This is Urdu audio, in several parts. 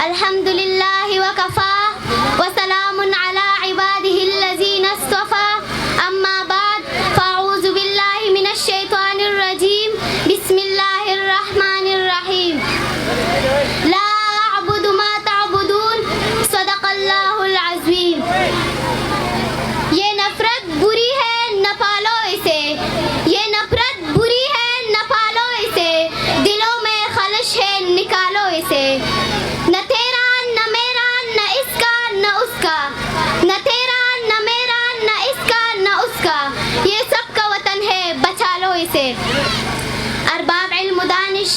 الحمدللہ وکفا وسلام علی عبادہ الذین اصطفى اما بعد فاعوذ باللہ من الشیطان الرجیم بسم اللہ الرحمن الرحیم لا اعبد ما تعبدون صدق اللہ العظیم. یہ نفرت بری ہے نہ پالو اسے، یہ نفرت بری ہے نہ پالو اسے، دلوں میں خلش ہے نکالو اسے. نہ تیرا نہ میرا نہ اس کا نہ اس کا، نہ تیرا نہ میرا نہ اس کا نہ اس کا، یہ سب کا وطن ہے بچا لو اسے. ارباب علم و دانش،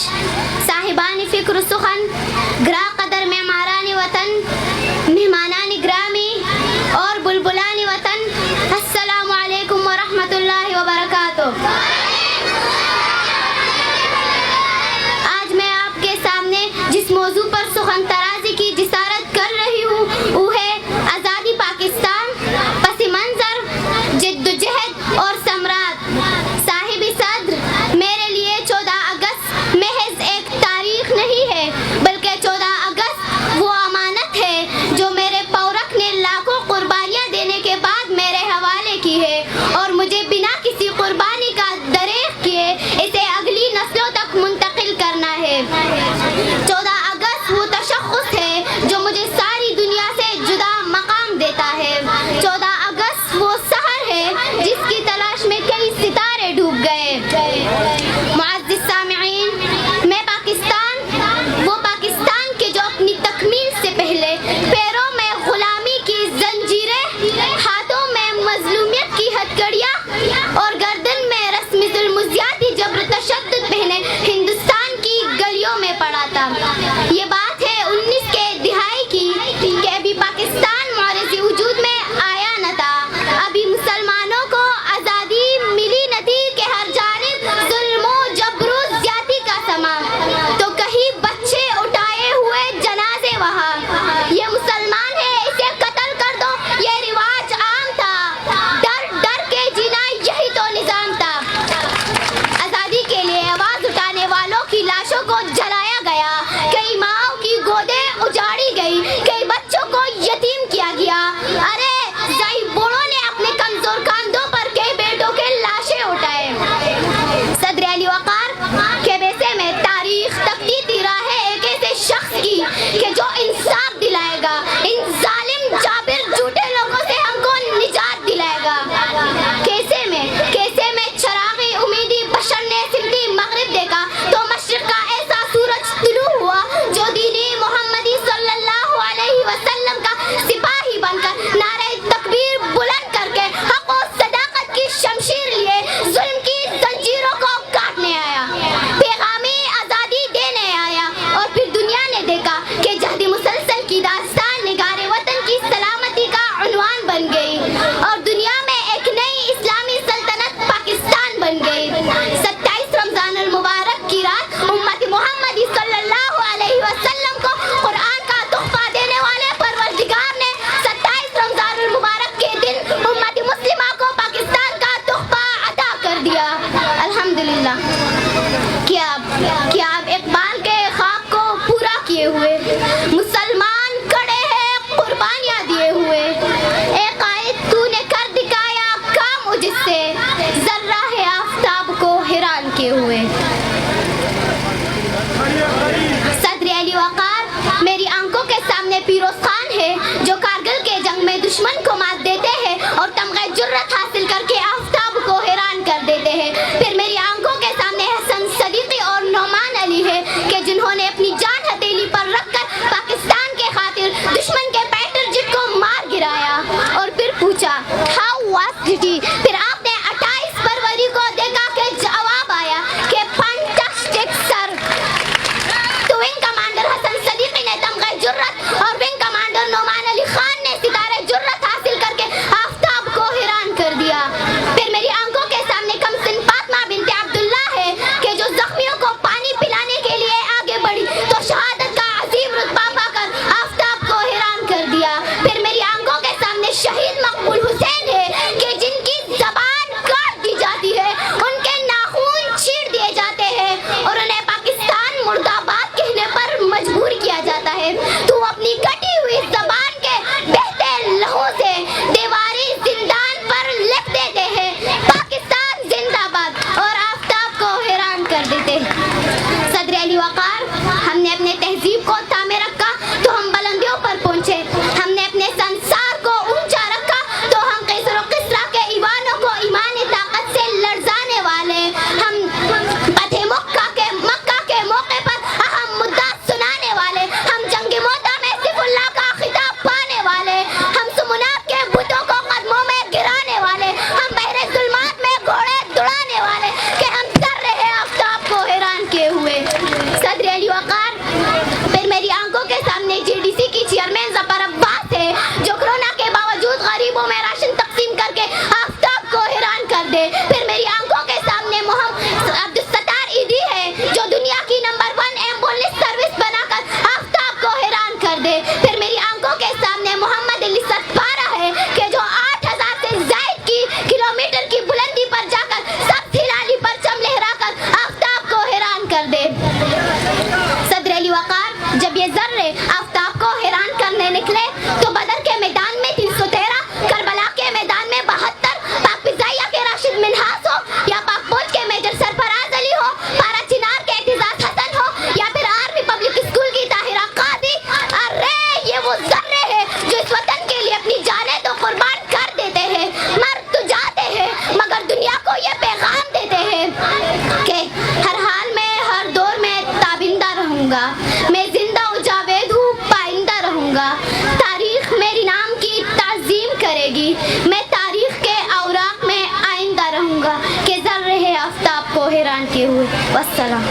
صاحبان فکر و سخن، گرا قدر معماران وطن، مہمانان گرامی اور بلبلان وطن، السلام علیکم ورحمۃ اللہ وبرکاتہ. آج میں آپ کے سامنے جس موضوع پر سخن ترازی کی جسارت کر رہی ہوں وہ ہے آزادی پاکستان، پس منظر، جد و جہد اور ثمرات. صاحب صدر، میرے لیے 14 اگست محض ایک تاریخ نہیں ہے بلکہ 14 اگست وہ امانت ہے جو میرے پورک نے لاکھوں قربانیاں دینے کے بعد میرے حوالے کی ہے، اور مجھے بنا کسی قربانی کا دریغ کیے اسے اگلی نسلوں تک منتقل کرنا ہے. 14 اگست وہ تشخص ہے جو مجھے ساری دنیا سے جدا مقام دیتا ہے. 14 اگست وہ سحر ہے جس کی تلاش میں کئی ستارے ڈوب گئے. معزز سامعین، میں پاکستان، وہ پاکستان کے جو اپنی تکمیل سے پہلے پیروں میں غلامی کی زنجیریں، ہاتھوں میں مظلومیت کی ہتھکڑیاں اور گردن میں رسم ظلم و زیادتی جبر تشدد پہنے ہندوستان کی گلیوں میں پڑا تھا. یہ بات ہے 19 کے دہائی کی کہ ابھی پاکستان معرض وجود میں آیا نہ تھا، ابھی مسلمانوں کو آزادی ملی نہ تھی کہ ہر جانب ظلم و جبر و زیادتی کا سما، تو کہیں بچے اٹھائے ہوئے جنازے وہاں. یہ مسلمان ہے اسے قتل کر دو، یہ رواج عام تھا، ڈر ڈر کے جینا یہی تو نظام تھا. آزادی کے لیے آواز اٹھانے والوں کی لاشوں کو جلایا گیا، کئی ماؤں کی گودیں اجاڑی گئی، کئی بچوں کو یتیم کیا گیا. ارے ضعیف بوڑھوں نے اپنے کمزور کاندھوں پر کئی بیٹوں کے لاشیں اٹھائے. صدر علی وقار کے بیسے میں تاریخ تقدیتی راہ ہے ایک ایسے شخص کی کہ جو انصاف دلائے گا، ان ظالم جابر جھوٹے لوگوں سے ہم کو نجات دلائے گا. کیسے میں چراغی امیدی بشر نے سمتی مغرب دیکھا تو مشرق کا ایسا سورج طلوع ہوا جو دینی محمدی صلی اللہ علیہ وسلم کا سپاہی بن کر نعرہ تکبیر بلند کر کے حق و صداقت کی شمشیر لیے ظلم کی زنجیروں کو کاٹنے آیا، پیغامی آزادی دینے آیا. اور پھر دنیا نے دیکھا کہ جہد مسلسل کی داستان نگار وطن کی سلامتی کا عنوان بن گئی اور دنیا میں ایک نئی اسلامی سلطنت پاکستان بن گئی. 27 رمضان المبارک کی رات امت محمدی صلی اللہ علیہ وسلم کو قرآن کا تحفہ دینے والے پروردگار نے 27 رمضان المبارک کے دن امت مسلمہ کو پاکستان کا تحفہ عطا کر دیا. الحمدللہ. کیا اب اقبال کے خواب کو پورا کیے ہوئے مسلمان کھڑے ہیں قربانیاں دیے ہوئے. اے قائد تو نے کر دکھایا کام مجھ سے، ذرہ ہے آفتاب کو حیران کیے ہوئے. صدر علی وقار میری آنکھوں کے سامنے پیروز خان ہے جو کارگل کے جنگ میں دشمن کو مات دیتے ہیں اور تمغہ جرت حاصل کر کے آفتاب کو حیران کر دیتے ہیں. پھر میری آنکھوں کے سامنے حسن صدیقی اور نعمان علی ہے کہ جنہوں نے اپنی جان ہتھیلی پر رکھ کر پاکستان کے کر دے. پھر میری آنکھوں کے سامنے محمد علی ستپارہ ہے کہ جو 8000 سے زائد کی کلومیٹر کی بلندی پر جا کر سب ہلالی پرچم لہرا کر آفتاب کو حیران کر دے. صدر علی وقار جب یہ ذرے آفتاب کو حیران کرنے نکلے تو بدر کے میدان میں 313, کربلا کے میدان میں 72, پاک فضائیہ کے راشد منہاس ہو یا پاک فوج کے میجر سرفراز علی ہو, پارا چنار کے اعتزاز حسن ہو یا پھر آرمی پبلک اسکول کی طاہرہ قاضی, ارے یہ وہ ذرے ہیں جو اس وطن کے لیے اپنی جانیں تو قربان کر دیتے ہیں, مر تو جاتے ہیں مگر دنیا کو یہ پیغام دیتے ہیں کہ ہر حال میں ہر دور میں تابندہ رہوں گا, میں زندہ و جاوید ہوں, پائندہ رہوں گا. تاریخ میری نام کی تعظیم کرے گی, میں تاریخ کے اوراق میں آئندہ رہوں گا کہ ذرے آفتاب کو حیران کیے ہوئے. والسلام.